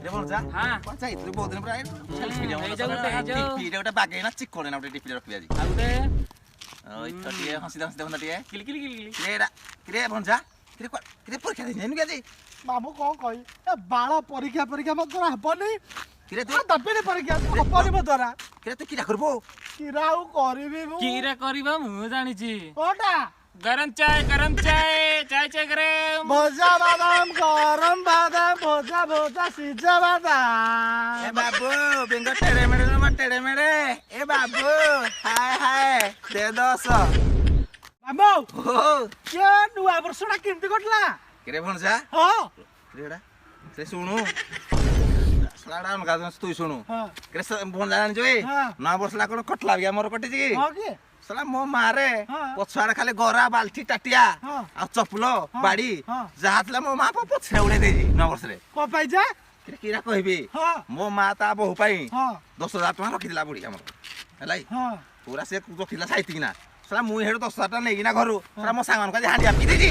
रे बोल जा हां कौन चाहिए तू बहुत दिन पर आए सेल्स मीडिया में एजो टीपी रे बागे ना चिक कोने ना टीपी रखबी आज आउटे ओइ तो टिए हंसी हंसी बंदा टिए किल किल किल किल रे बोल जा किरे परीक्षा दे नेनु के बाबू कौन कही ए बाल परीक्षा परीक्षा मत द्वारा हबनी किरे तू दबेने परीक्षा हबनी मत द्वारा किरे तू किरा करबो किराउ करबी मु कीरा करबा मु जानि छी कोटा गरम चाय चाय गरम भोजा बादाम गरम बादाम भोजा भोजा सिजा बादाम ए बाबू बेंगो टेढ़े मेरे ए बाबू हाय दे 10 बाबू ओ के नुआ वर्षटा केमती कटला किरे बोल जा हां किरेडा से सुनु सलाडा हम गाजन तू सुनु हां किरे बोल जान जोई हां ना वर्षला कोन कटला बिया मोर कटि जी हां के सला मो मारे हाँ। पछाड़ खाली गरा बाल्टी टाटिया हाँ। आ चपलो हाँ। बाड़ी हाँ। जहातला मो मा पछे उड़े देजी न वर्ष रे को पाइजा किरे किरा कहबी हां मो मा ता बहु पाई हां 10000 टका रखि दिला बुढ़ी हमर हलाई हां पूरा से रखिला साइती ना सला मु हेड 10000 टका नै ना घरु सला मो सांगन का हांडिया पी देजी